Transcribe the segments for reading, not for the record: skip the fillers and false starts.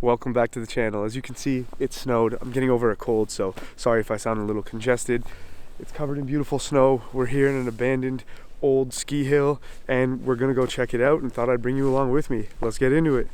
Welcome back to the channel. As you can see, it snowed. I'm getting over a cold, so sorry if I sound a little congested. It's covered in beautiful snow. We're here in an abandoned old ski hill and we're gonna go check it out and thought I'd bring you along with me. Let's get into it.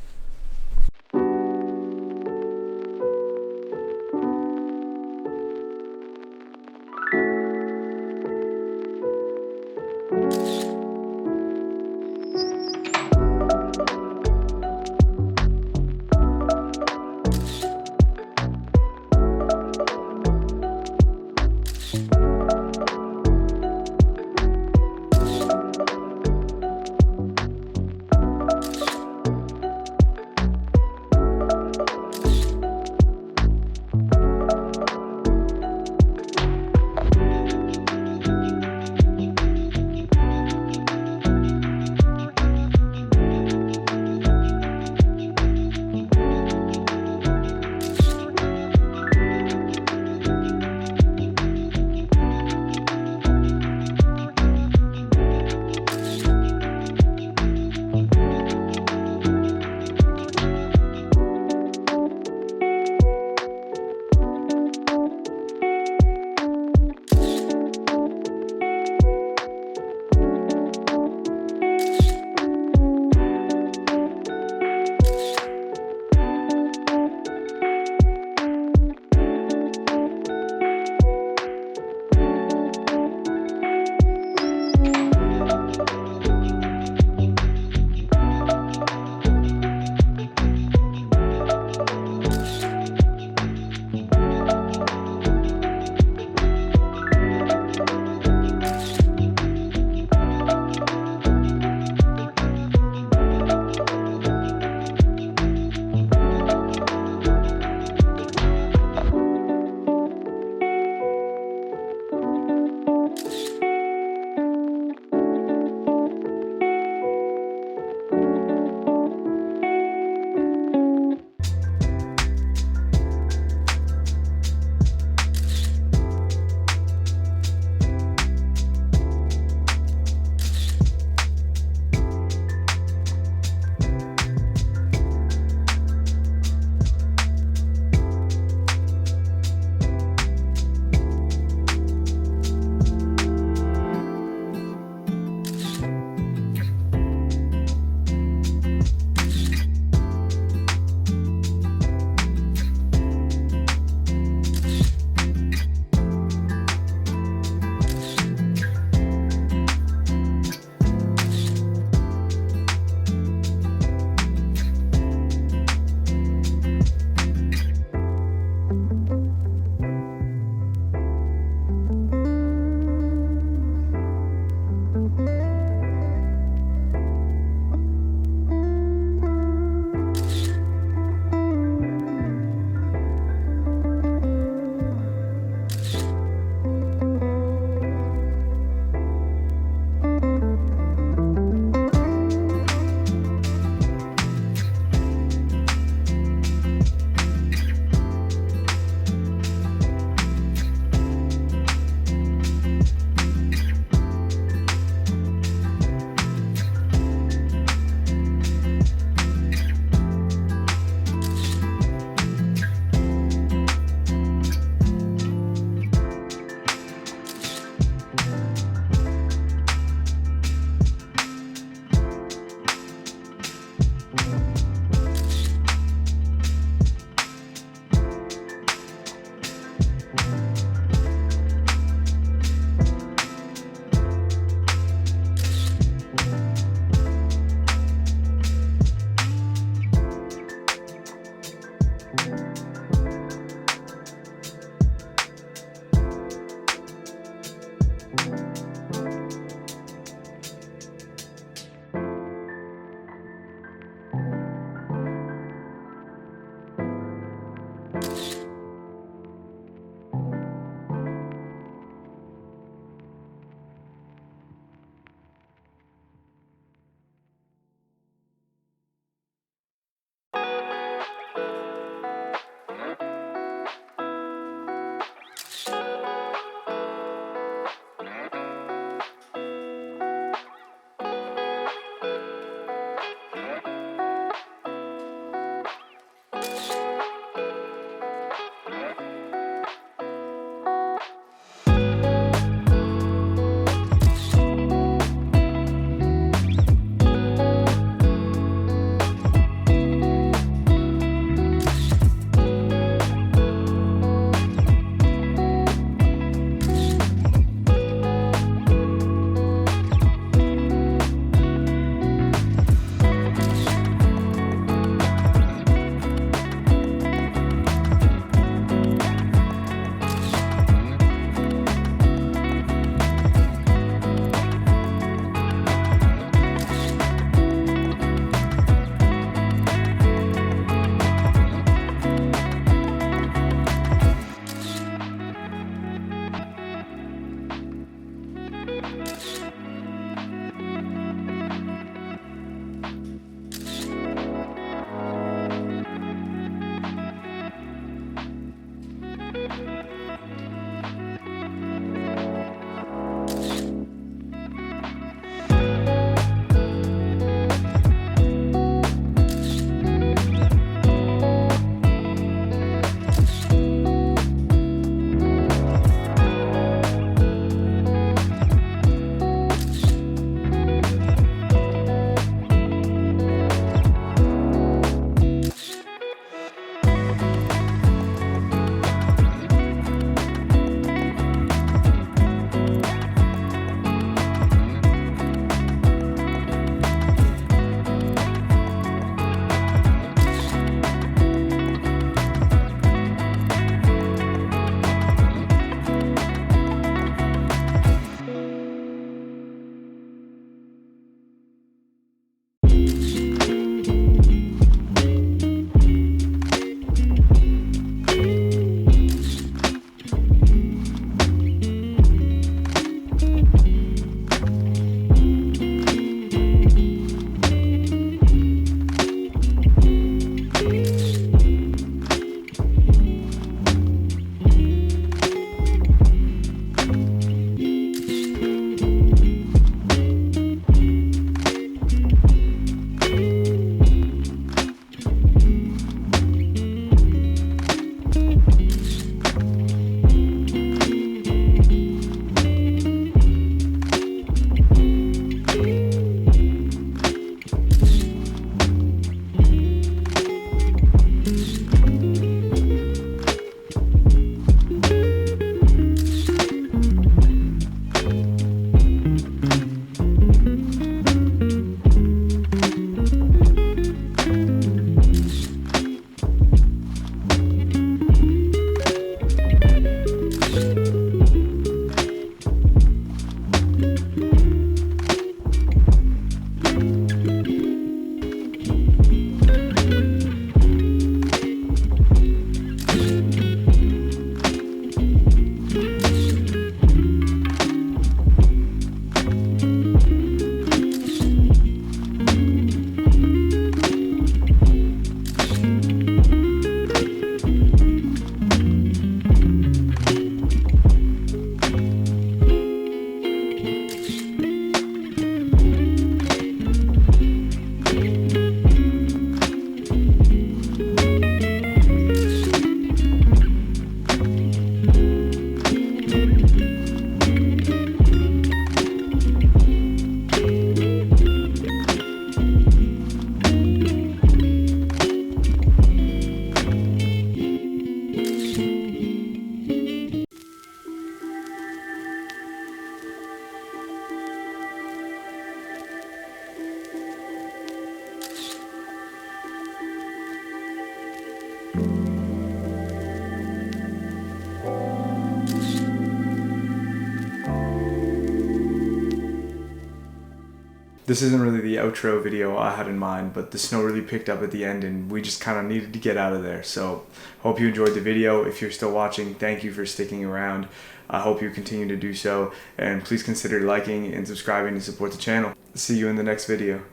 This isn't really the outro video I had in mind, but the snow really picked up at the end and we just kind of needed to get out of there. So hope you enjoyed the video. If you're still watching, thank you for sticking around. I hope you continue to do so, and please consider liking and subscribing to support the channel. See you in the next video.